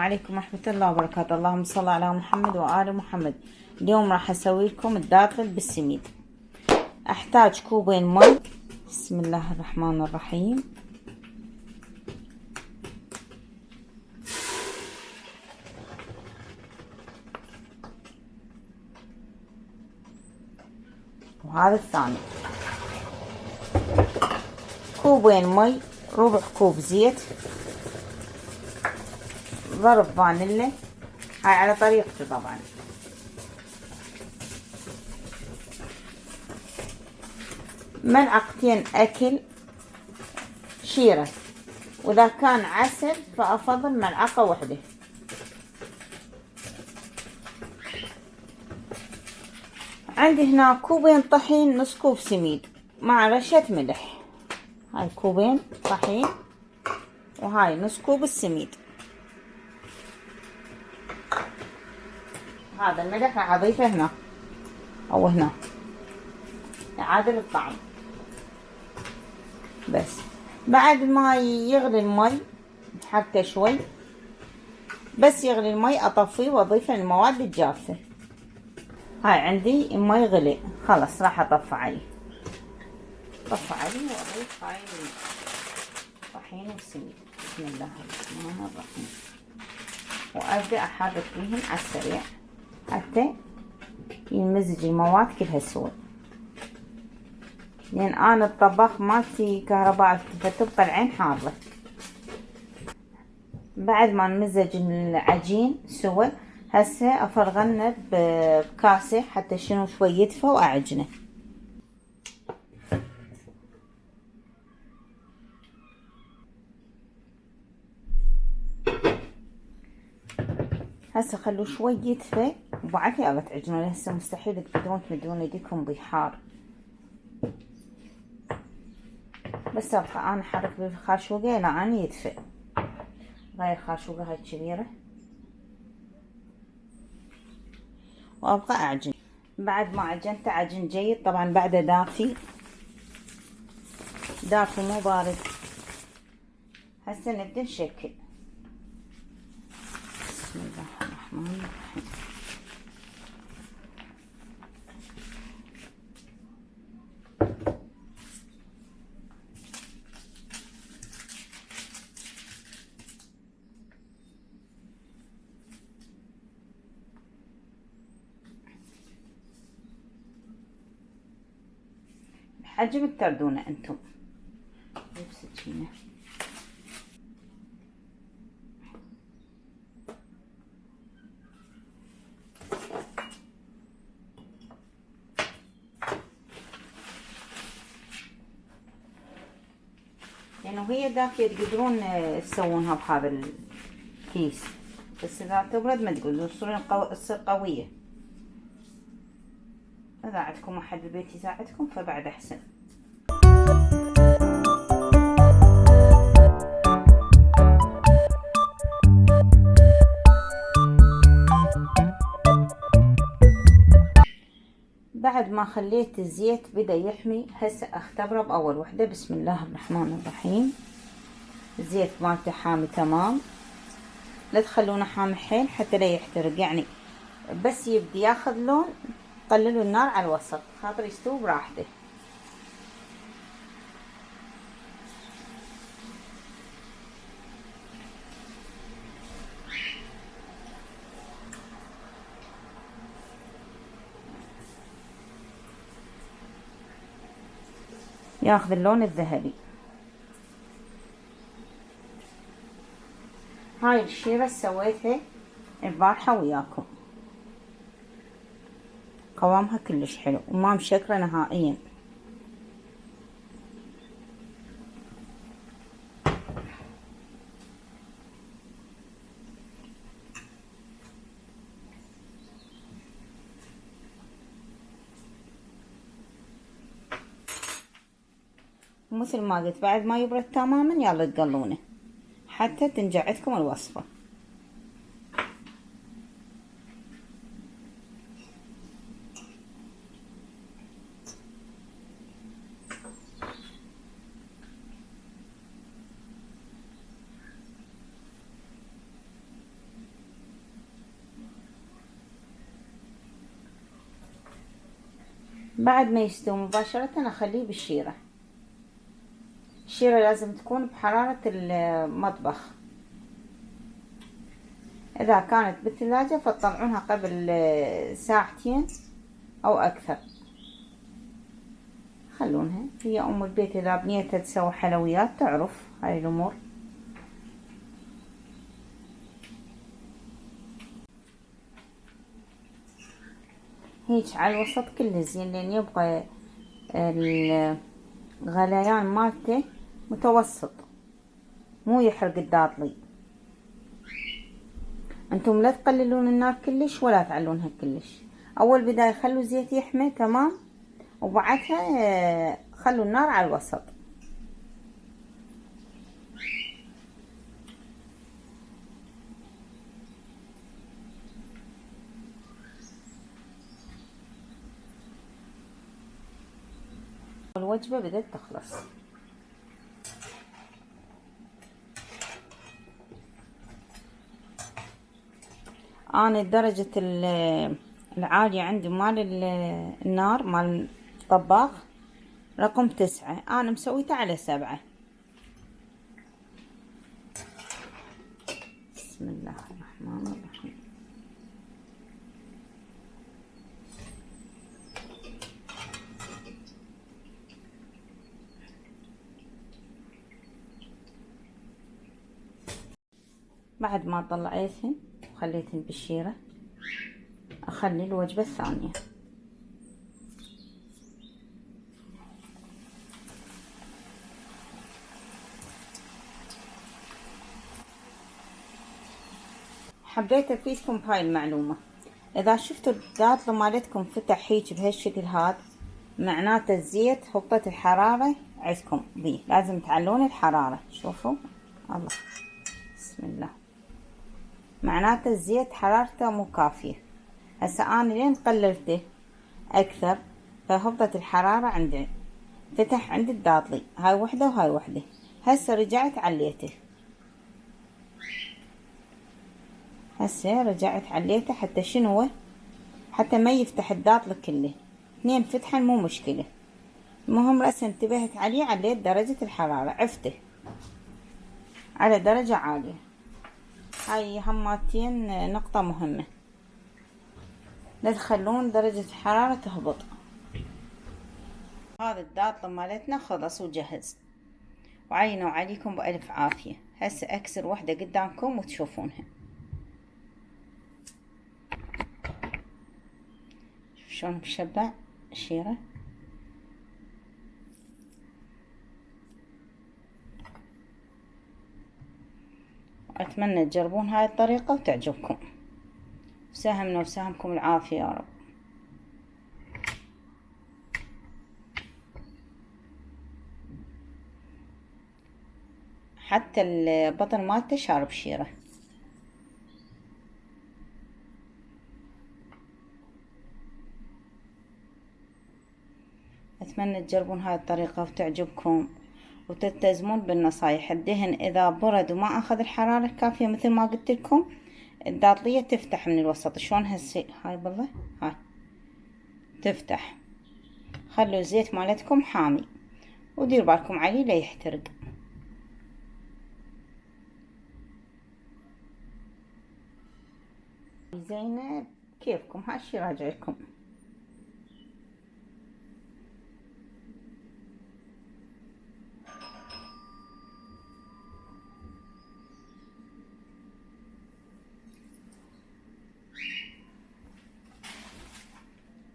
عليكم ورحمة الله وبركاته. اللهم صل على محمد وآل محمد. اليوم راح اسوي لكم الداطل بالسميد. احتاج كوبين مي. بسم الله الرحمن الرحيم. وهذا الثاني كوبين مي، ربع كوب زيت، ضرب فانيلا، هاي على طريقتي طبعا، ملعقتين اكل شيرة، واذا كان عسل فافضل ملعقة واحدة. عندي هنا كوبين طحين، نص كوب سميد مع رشة ملح. هاي كوبين طحين وهاي نص كوب السميد. هذا الملح راح اضيفه هنا او هنا يعادل الطعم. بس بعد ما يغلي المي حتى شوي، بس يغلي المي اطفيه واضيف المواد الجافة. هاي عندي المي غلي خلاص، راح اطفي عليه واضيف هاي الطحين والسميد. بسم الله الرحمن الرحيم. وابدأ احرك بيهم على السريع حتى ينمزج المواد كلها سوا، لان انا الطباخ مالتي كهرباء فتبقى العين حارة. بعد ما نمزج العجين سوا، هسه افرغنه بكاسة حتى شنو شوي يدفى واعجنه. هسه خلوه شوي يدفى وبعد يلا تعجنون. هسه مستحيل تقدرون تمدون ايديكم بحار، بس ابقى انا احرك بالخاشوقة لان يدفى. غير خاشوقة هاي الكبيرة وابقى اعجن. بعد ما عجنته عجن جيد طبعا، بعده دافي مو بارد. هسه نبدأ نشكل. بسم الله الرحمن الرحيم. حجم التردونة انتم بسكينة. يعني وهي دافية تقدرون تسوونها بهذا الكيس، بس اذا تبرد ما تقدرون تصير قوية. اذا عندكم احد بالبيت يساعدكم فبعد احسن. بعد ما خليت الزيت بدا يحمي، هسه اختبره باول وحده. بسم الله الرحمن الرحيم. الزيت مالته حامي تمام، لا تخلونه حامي حيل حتى لا يحترق، يعني بس يبدي ياخذ لون قللوا النار على الوسط خاطر يستوي براحته. ياخذ اللون الذهبي. هاي الشيرة سويتها البارحة وياكم، قوامها كلش حلو وما مشكرة نهائيا. ومثل ما قلت بعد ما يبرد تماما يلا تقلونه حتى تنجح عندكم الوصفة. بعد ما يستوي مباشرة اخليه بالشيرة. الشيرة لازم تكون بحرارة المطبخ. اذا كانت بالثلاجة فتطلعونها قبل ساعتين او اكثر. خلونها، هي ام البيت اذا بنيتها تسوي حلويات تعرف هاي الامور. هيك على الوسط كله زين، لين يبقى الغليان مالته متوسط، مو يحرق الداطلي. انتم لا تقللون النار كلش ولا تعلونها كلش. اول بداية خلوا زيت يحمى تمام، وبعدها خلوا النار على الوسط. الوجبة بدأت تخلص. انا درجة العالية عندي مال النار مال الطباخ رقم 9، انا مسويته على 7. بسم الله الرحمن الرحيم. بعد ما طلعيتهن وخليتهن بالشيرة اخلي الوجبة الثانية. حبيت افيدكم بهاي المعلومة. اذا شفتوا الداطلة مالتكم فتح هيك بهالشكل هاد، معناته الزيت هبطت الحرارة عندكم بيه، لازم تعلون الحرارة. شوفوا الله، بسم الله، معناته الزيت حرارته مو كافية. هسه انا لين قللته اكثر فهبطت الحرارة عندي، فتح عندي الداطلي، هاي وحدة وهاي وحدة. هسه رجعت عليته، هسه رجعت عليته حتى شنو، حتى ما يفتح الداطل كله. 2 فتحا مو مشكلة. المهم رأس انتبهت عليه، عليت درجة الحرارة، عفته على درجة عالية. هاي هماتين نقطة مهمة، لا تخلون درجة الحرارة تهبط. هذا الداطل مالتنا خلص وجهز، وعينوا عليكم بألف عافية. هسه اكسر وحدة قدامكم وتشوفونها. شوف شلون بشبع الشيرة. اتمنى تجربون هاي الطريقة وتعجبكم. ساهمنا وساهمكم العافية يا رب. حتى البطن مالته شارب شيرة. اتمنى تجربون هاي الطريقة وتعجبكم وتلتزمون بالنصايح. الدهن اذا برد وما اخذ الحرارة الكافية مثل ما قلت لكم، الداطلية تفتح من الوسط. شلون هسه هاي بالله هاي تفتح. خلوا الزيت مالتكم حامي ودير بالكم عليه لا يحترق. زينة كيفكم، هالشي راجع لكم.